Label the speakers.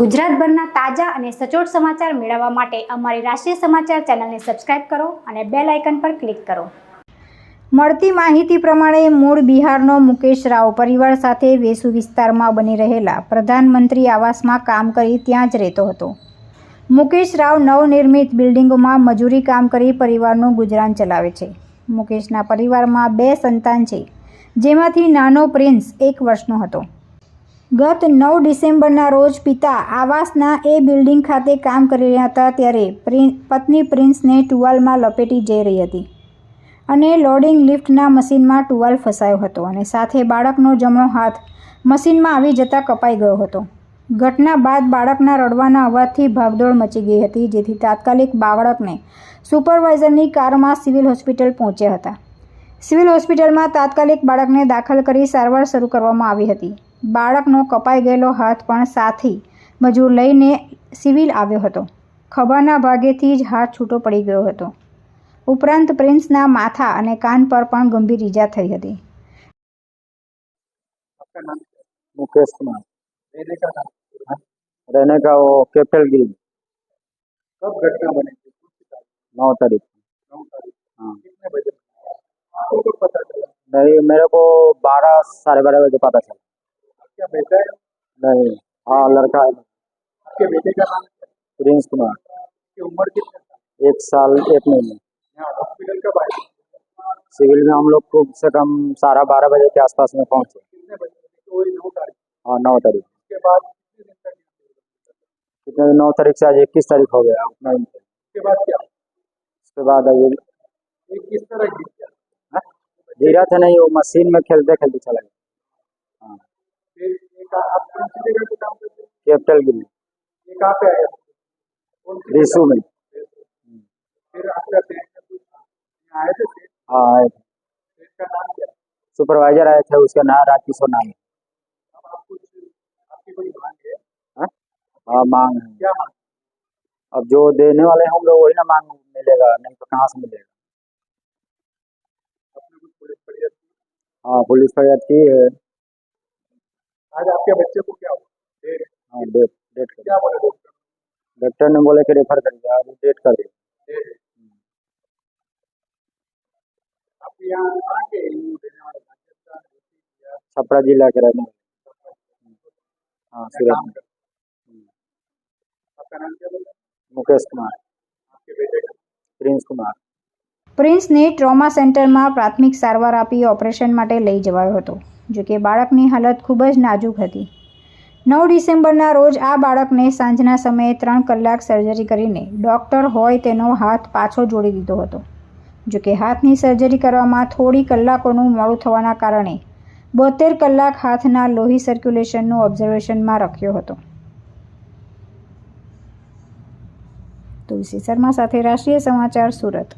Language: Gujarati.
Speaker 1: ગુજરાતભરના તાજા અને સચોટ સમાચાર મેળવવા માટે અમારી રાષ્ટ્રીય સમાચાર ચેનલને સબસ્ક્રાઇબ કરો અને બેલ આઇકન પર ક્લિક કરો। મળતી માહિતી પ્રમાણે મૂળ બિહારનો મુકેશ રાવ પરિવાર સાથે વેસુ વિસ્તારમાં બની રહેલા પ્રધાનમંત્રી આવાસમાં કામ કરી ત્યાં જ રહેતો હતો। મુકેશ રાવ નવનિર્મિત બિલ્ડિંગોમાં મજૂરી કામ કરી પરિવારનું ગુજરાન ચલાવે છે। મુકેશના પરિવારમાં 2 સંતાન છે, જેમાંથી નાનો પ્રિન્સ 1 વર્ષનો હતો। ગત 9 ડિસેમ્બરના રોજ પિતા આવાસના એ બિલ્ડિંગ ખાતે કામ કરી રહ્યા હતા ત્યારે પત્ની પ્રિન્સને ટુવાલમાં લપેટી જઈ રહી હતી અને લોડિંગ લિફ્ટના મશીનમાં ટુવાલ ફસાયો હતો અને સાથે બાળકનો જમણો હાથ મશીનમાં આવી જતાં કપાઈ ગયો હતો। ઘટના બાદ બાળકના રડવાના અવાજથી ભાગદોડ મચી ગઈ હતી, જેથી તાત્કાલિક બાળકને સુપરવાઇઝરની કારમાં સિવિલ હોસ્પિટલ પહોંચ્યા હતા। સિવિલ હોસ્પિટલમાં તાત્કાલિક બાળકને દાખલ કરી સારવાર શરૂ કરવામાં આવી હતી। બાળકનો કપાઈ ગયેલો હાથ પણ સાથી મજૂર લઈને સિવિલ આવ્યો હતો। ખભાના ભાગેથી જ હાથ છૂટો પડી ગયો હતો। ઉપરાંત પ્રિન્સના માથા અને કાન પર પણ ગંભીર ઈજા થઈ હતી।
Speaker 2: मुकेश कुमार रहने का वो कैपिटल गिरी।
Speaker 3: कब घटना बनी थी?
Speaker 2: 9 तारीख।
Speaker 3: 9 तारीख।
Speaker 2: हाँ,
Speaker 3: कितने बजे आपको कब पता चला?
Speaker 2: नहीं, मेरे को 12 साढ़े 12 बजे पता चला।
Speaker 3: क्या बेटा है?
Speaker 2: नहीं, हाँ लड़का है।
Speaker 3: आपके बेटे का नाम क्या है?
Speaker 2: प्रिंस कुमार।
Speaker 3: उसकी उम्र कितनी है?
Speaker 2: 1 साल 1 महीने।
Speaker 3: यहाँ हॉस्पिटल कब आए?
Speaker 2: सिविल में हम लोग कम से कम 12:30 बजे के आसपास में पहुंचे।
Speaker 3: कितने बजे? तो वही 9 तारीख।
Speaker 2: हाँ 9 तारीख।
Speaker 3: उसके बाद कितने दिन तक?
Speaker 2: कितने 9 तारीख से आज 21 तारीख हो गया उतना ही।
Speaker 3: उसके बाद क्या?
Speaker 2: उसके बाद ये
Speaker 3: ये किस तरह गिर गया?
Speaker 2: गिरा था नहीं, वो मशीन में खेलते खेलते चला गया। हाँ,
Speaker 3: फिर एक आप कौन सी जगह पे काम करते हैं?
Speaker 2: कैपिटल गिरी
Speaker 3: ये कहाँ पे आया? कौन सी
Speaker 2: रिसू में।
Speaker 3: फिर आपका पेट में कुछ यहाँ आए थे?
Speaker 2: हाँ आए थे।
Speaker 3: पेट का नाम क्या है?
Speaker 2: सुपरवाइजर आए थे, उसका नाम राजकिशोर नाम है।
Speaker 3: अब आप कुछ आपकी कोई मांग है?
Speaker 2: हाँ मांग है।
Speaker 3: क्या मांग?
Speaker 2: अब जो देने वाले होंगे वही ना मांग मिलेगा, नहीं तो कहाँ से मिलेगा।
Speaker 3: आपने कुछ पुलिस फरियाद की?
Speaker 2: हाँ पुलिस फरियाद की है।
Speaker 3: आज आपके बच्चे को क्या हुआ? डेट?
Speaker 2: हाँ डेट कर
Speaker 3: क्या बोले डॉक्टर?
Speaker 2: डॉक्टर ने बोले कि रेफर कर दिया, अभी डेट कर दिया।
Speaker 3: डेट। आप यहाँ कहाँ के देने वाले? राजस्थान, या
Speaker 2: छपरा जिला के रहने वाले। हाँ
Speaker 3: क्या काम
Speaker 2: सूरत।
Speaker 3: करते? आपका नाम क्या बोला?
Speaker 2: मुकेश कुमार।
Speaker 3: आपके बेटे का?
Speaker 2: प्रिंस कुमार।
Speaker 1: પ્રિન્સને ટ્રોમા સેન્ટરમાં પ્રાથમિક સારવાર આપી ઓપરેશન માટે લઈ જવાયો હતો, જો કે બાળકની હાલત ખૂબ જ નાજુક હતી। 9 ડિસેમ્બરના રોજ આ બાળકને સાંજના સમયે 3 કલાક સર્જરી કરીને ડૉક્ટર હોય તેનો હાથ પાછો જોડી દીધો હતો, જો કે હાથની સર્જરી કરવામાં થોડી કલાકોનું મોડું થવાના કારણે 72 કલાક હાથના લોહી સર્ક્યુલેશનનું ઓબ્ઝર્વેશનમાં રાખ્યો હતો। તુલસી શર્મા સાથે રાષ્ટ્રીય સમાચાર, સુરત।